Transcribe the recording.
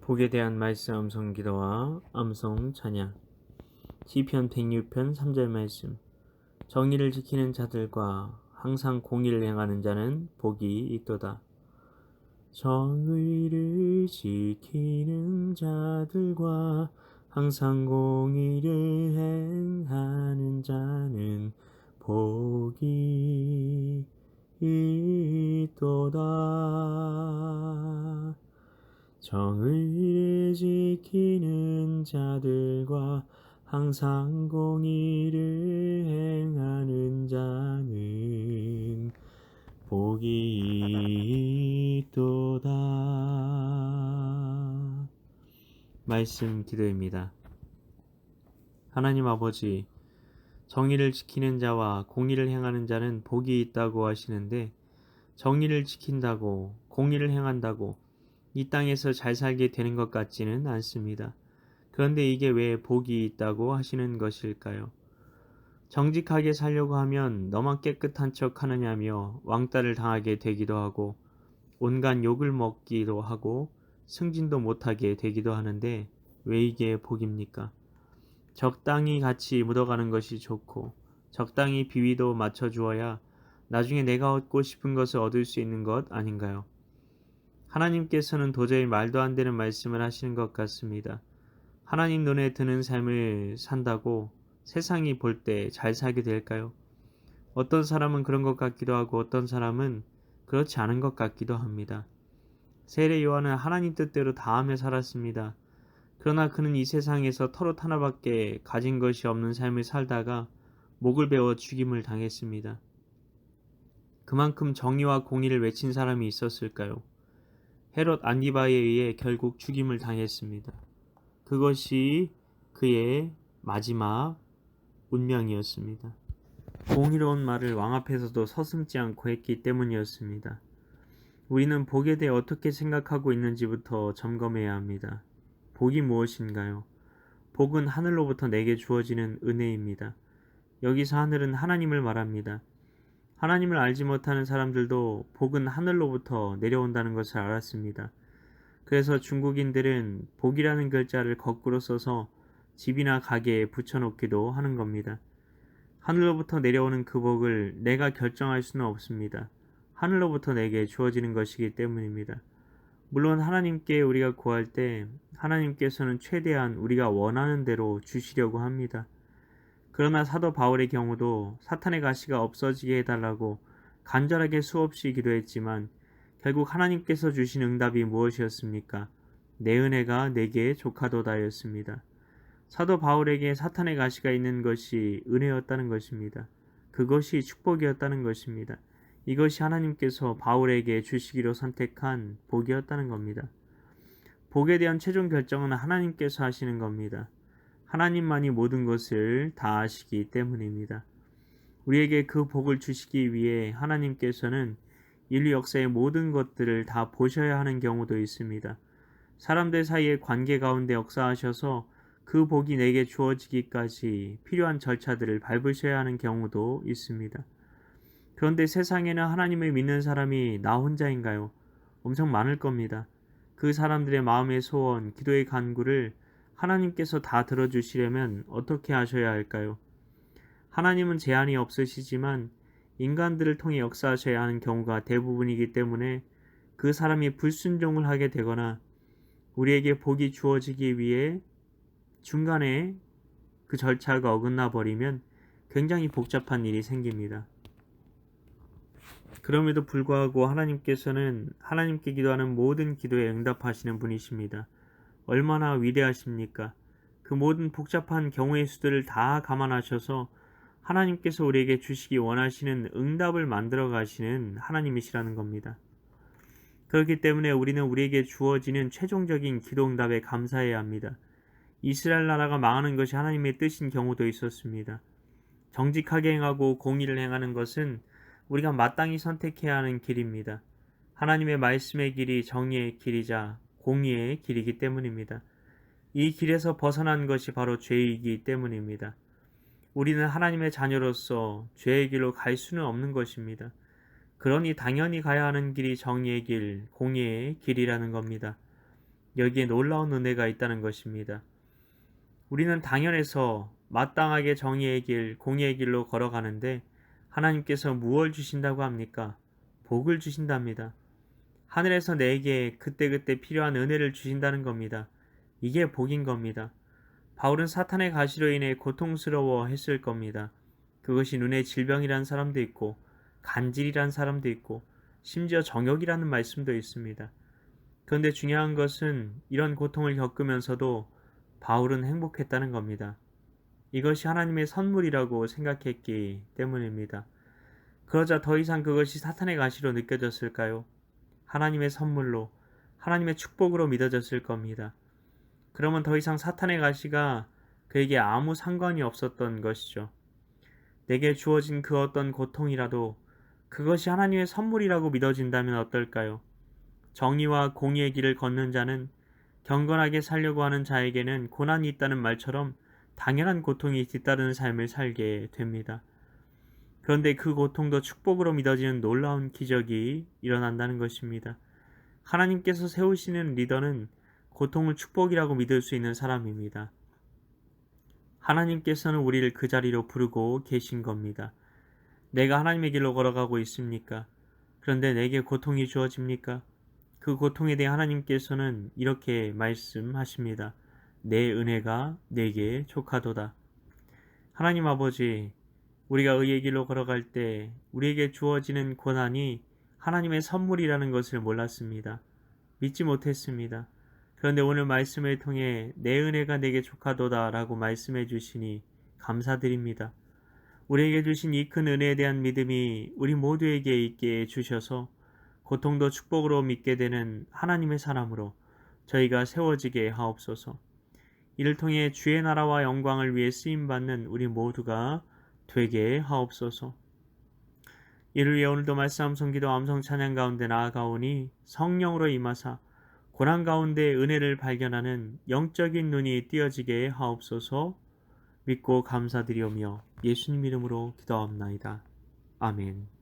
복에 대한 말씀 암송 기도와 암송 찬양. 시편 106편 3절 말씀. 정의를 지키는 자들과 항상 공의를 행하는 자는 복이 있도다. 정의를 지키는 자들과 항상 공의를 행하는 자는 복이 있도다. 정의를 지키는 자들과 항상 공의를 행하는 자는 복이 있도다. 말씀 기도입니다. 하나님 아버지, 정의를 지키는 자와 공의를 행하는 자는 복이 있다고 하시는데, 정의를 지킨다고 공의를 행한다고 이 땅에서 잘 살게 되는 것 같지는 않습니다. 그런데 이게 왜 복이 있다고 하시는 것일까요? 정직하게 살려고 하면 너만 깨끗한 척 하느냐며 왕따를 당하게 되기도 하고 온갖 욕을 먹기도 하고 승진도 못하게 되기도 하는데 왜 이게 복입니까? 적당히 같이 묻어가는 것이 좋고 적당히 비위도 맞춰주어야 나중에 내가 얻고 싶은 것을 얻을 수 있는 것 아닌가요? 하나님께서는 도저히 말도 안 되는 말씀을 하시는 것 같습니다. 하나님 눈에 드는 삶을 산다고 세상이 볼 때 잘 살게 될까요? 어떤 사람은 그런 것 같기도 하고 어떤 사람은 그렇지 않은 것 같기도 합니다. 세례 요한은 하나님 뜻대로 다하며 살았습니다. 그러나 그는 이 세상에서 털옷 하나밖에 가진 것이 없는 삶을 살다가 목을 베어 죽임을 당했습니다. 그만큼 정의와 공의를 외친 사람이 있었을까요? 헤롯 안디바에 의해 결국 죽임을 당했습니다. 그것이 그의 마지막 운명이었습니다. 공의로운 말을 왕 앞에서도 서슴지 않고 했기 때문이었습니다. 우리는 복에 대해 어떻게 생각하고 있는지부터 점검해야 합니다. 복이 무엇인가요? 복은 하늘로부터 내게 주어지는 은혜입니다. 여기서 하늘은 하나님을 말합니다. 하나님을 알지 못하는 사람들도 복은 하늘로부터 내려온다는 것을 알았습니다. 그래서 중국인들은 복이라는 글자를 거꾸로 써서 집이나 가게에 붙여놓기도 하는 겁니다. 하늘로부터 내려오는 그 복을 내가 결정할 수는 없습니다. 하늘로부터 내게 주어지는 것이기 때문입니다. 물론 하나님께 우리가 구할 때 하나님께서는 최대한 우리가 원하는 대로 주시려고 합니다. 그러나 사도 바울의 경우도 사탄의 가시가 없어지게 해달라고 간절하게 수없이 기도했지만 결국 하나님께서 주신 응답이 무엇이었습니까? 내 은혜가 내게 족하도다였습니다. 사도 바울에게 사탄의 가시가 있는 것이 은혜였다는 것입니다. 그것이 축복이었다는 것입니다. 이것이 하나님께서 바울에게 주시기로 선택한 복이었다는 겁니다. 복에 대한 최종 결정은 하나님께서 하시는 겁니다. 하나님만이 모든 것을 다 아시기 때문입니다. 우리에게 그 복을 주시기 위해 하나님께서는 인류 역사의 모든 것들을 다 보셔야 하는 경우도 있습니다. 사람들 사이의 관계 가운데 역사하셔서 그 복이 내게 주어지기까지 필요한 절차들을 밟으셔야 하는 경우도 있습니다. 그런데 세상에는 하나님을 믿는 사람이 나 혼자인가요? 엄청 많을 겁니다. 그 사람들의 마음의 소원, 기도의 간구를 하나님께서 다 들어주시려면 어떻게 하셔야 할까요? 하나님은 제한이 없으시지만 인간들을 통해 역사하셔야 하는 경우가 대부분이기 때문에 그 사람이 불순종을 하게 되거나 우리에게 복이 주어지기 위해 중간에 그 절차가 어긋나 버리면 굉장히 복잡한 일이 생깁니다. 그럼에도 불구하고 하나님께서는 하나님께 기도하는 모든 기도에 응답하시는 분이십니다. 얼마나 위대하십니까? 그 모든 복잡한 경우의 수들을 다 감안하셔서 하나님께서 우리에게 주시기 원하시는 응답을 만들어 가시는 하나님이시라는 겁니다. 그렇기 때문에 우리는 우리에게 주어지는 최종적인 기도 응답에 감사해야 합니다. 이스라엘 나라가 망하는 것이 하나님의 뜻인 경우도 있었습니다. 정직하게 행하고 공의를 행하는 것은 우리가 마땅히 선택해야 하는 길입니다. 하나님의 말씀의 길이 정의의 길이자 공의의 길이기 때문입니다. 이 길에서 벗어난 것이 바로 죄이기 때문입니다. 우리는 하나님의 자녀로서 죄의 길로 갈 수는 없는 것입니다. 그러니 당연히 가야 하는 길이 정의의 길, 공의의 길이라는 겁니다. 여기에 놀라운 은혜가 있다는 것입니다. 우리는 당연해서 마땅하게 정의의 길, 공의의 길로 걸어가는데 하나님께서 무엇을 주신다고 합니까? 복을 주신답니다. 하늘에서 내게 그때그때 필요한 은혜를 주신다는 겁니다. 이게 복인 겁니다. 바울은 사탄의 가시로 인해 고통스러워 했을 겁니다. 그것이 눈에 질병이란 사람도 있고 간질이란 사람도 있고 심지어 정욕이라는 말씀도 있습니다. 그런데 중요한 것은 이런 고통을 겪으면서도 바울은 행복했다는 겁니다. 이것이 하나님의 선물이라고 생각했기 때문입니다. 그러자 더 이상 그것이 사탄의 가시로 느껴졌을까요? 하나님의 선물로, 하나님의 축복으로 믿어졌을 겁니다. 그러면 더 이상 사탄의 가시가 그에게 아무 상관이 없었던 것이죠. 내게 주어진 그 어떤 고통이라도 그것이 하나님의 선물이라고 믿어진다면 어떨까요? 정의와 공의의 길을 걷는 자는 경건하게 살려고 하는 자에게는 고난이 있다는 말처럼 당연한 고통이 뒤따르는 삶을 살게 됩니다. 그런데 그 고통도 축복으로 믿어지는 놀라운 기적이 일어난다는 것입니다. 하나님께서 세우시는 리더는 고통을 축복이라고 믿을 수 있는 사람입니다. 하나님께서는 우리를 그 자리로 부르고 계신 겁니다. 내가 하나님의 길로 걸어가고 있습니까? 그런데 내게 고통이 주어집니까? 그 고통에 대해 하나님께서는 이렇게 말씀하십니다. 내 은혜가 내게 족하도다. 하나님 아버지, 우리가 의의 길로 걸어갈 때 우리에게 주어지는 고난이 하나님의 선물이라는 것을 몰랐습니다. 믿지 못했습니다. 그런데 오늘 말씀을 통해 내 은혜가 내게 족하도다 라고 말씀해 주시니 감사드립니다. 우리에게 주신 이 큰 은혜에 대한 믿음이 우리 모두에게 있게 해주셔서 고통도 축복으로 믿게 되는 하나님의 사람으로 저희가 세워지게 하옵소서. 이를 통해 주의 나라와 영광을 위해 쓰임받는 우리 모두가 되게 하옵소서. 이를 위해 오늘도 말씀 성기도 암송 찬양 가운데 나아가오니 성령으로 임하사 고난 가운데 은혜를 발견하는 영적인 눈이 띄어지게 하옵소서. 믿고 감사드리오며 예수님 이름으로 기도하옵나이다. 아멘.